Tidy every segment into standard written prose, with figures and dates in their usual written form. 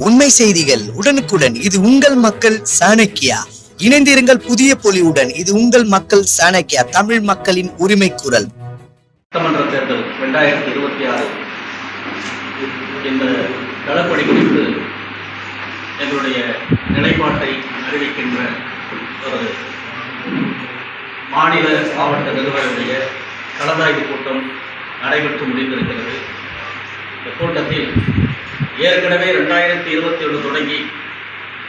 உண்மை செய்திகள் உடனுக்குடன். இது உங்கள் மக்கள் சாணக்கியா. இணைந்திருங்கள் புதிய பொலிவுடன். இது உங்கள் மக்கள் சாணக்கியா, தமிழ் மக்களின் உரிமை குரல். சட்டமன்ற தேர்தல் 2026 இந்த களப்பணி குறித்து எங்களுடைய நிலைப்பாட்டை அறிவிக்கின்ற ஒரு மாநில மாவட்ட நிர்வாகிகளுடைய கலந்தாய்வு கூட்டம் நடைபெற்று முடிந்திருக்கிறது. இந்த கூட்டத்தில் ஏற்கனவே 2021 தொடங்கி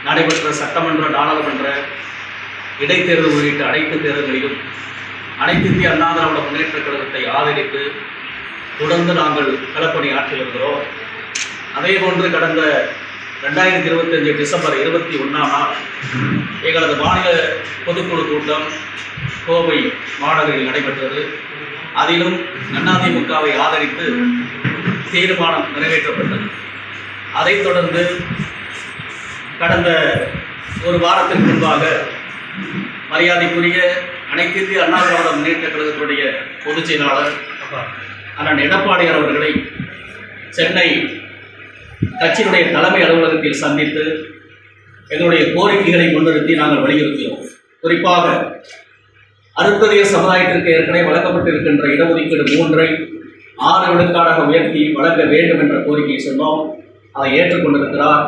நடைபெற்ற சட்டமன்ற, நாடாளுமன்ற இடைத்தேர்தல் உள்ளிட்ட அனைத்து தேர்தல்களிலும் அனைத்து இந்திய அண்ணா திராவிட முன்னேற்ற கழகத்தை ஆதரித்து தொடர்ந்து நாங்கள் களப்பணி ஆற்றி வருகிறோம். அதேபோன்று கடந்த 2025 டிசம்பர் 21 எங்களது மாநில பொதுக்குழு கூட்டம் கோவை மாநகரில் நடைபெற்றது. அதிலும் அதிமுகவை ஆதரித்து தீர்மானம் நிறைவேற்றப்பட்டது. அதைத் தொடர்ந்து கடந்த ஒரு வாரத்திற்கு முன்பாக மரியாதைக்குரிய அனைத்து இந்திய அண்ணா திராவிட முன்னேற்ற கழகத்துடைய பொதுச் செயலாளர் அண்ணன் எடப்பாடியார் அவர்களை சென்னை கட்சியினுடைய தலைமை அலுவலகத்தில் சந்தித்து எங்களுடைய கோரிக்கைகளை முன்னிறுத்தி நாங்கள் வலியுறுத்தினோம். குறிப்பாக அருந்ததிய சமுதாயத்திற்கு ஏற்கனவே வழங்கப்பட்டிருக்கின்ற இடஒதுக்கீடு 3 ஐ 6 விழுக்காடாக உயர்த்தி வழங்க வேண்டும் என்ற கோரிக்கையை சொன்னோம். அதை ஏற்றுக்கொண்டிருக்கிறார்.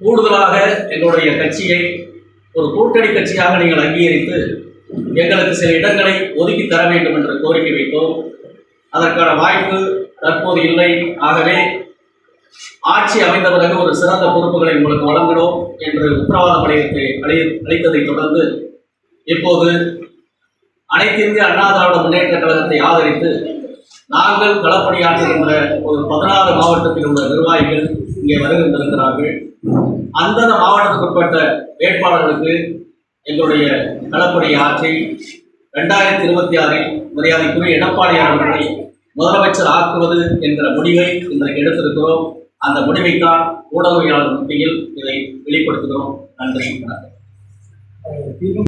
கூடுதலாக எங்களுடைய கட்சியை ஒரு கூட்டணி கட்சியாக நீங்கள் அங்கீகரித்து எங்களுக்கு சில இடங்களை ஒதுக்கி தர வேண்டும் என்ற கோரிக்கை வைத்தோம். அதற்கான வாய்ப்பு தற்போது இல்லை. ஆகவே ஆட்சி அமைந்த பிறகு ஒரு சிறந்த பொறுப்புகளை உங்களுக்கு வழங்கினோம் என்று உத்தரவாதம் அளித்ததை தொடர்ந்து இப்போது அனைத்து இந்திய அண்ணா திராவிட முன்னேற்ற கழகத்தை ஆதரித்து நாங்கள் களப்பணியாற்றுகின்ற ஒரு 16 மாவட்டத்தில் உள்ள நிர்வாகிகள் இங்கே வருகின்றிருக்கிறார்கள். அந்தந்த மாவட்டத்துக்குட்பட்ட வேட்பாளர்களுக்கு எங்களுடைய களப்பணி ஆட்சி 2026 மரியாதைக்குரிய எடப்பாடியார் அவர்களை முதலமைச்சர் ஆக்குவது என்கிற முடிவை இன்றைக்கு எடுத்திருக்கிறோம். அந்த முடிவைத்தான் ஊடகவியலாளர் மத்தியில் இதை வெளிப்படுத்துகிறோம். நன்றி.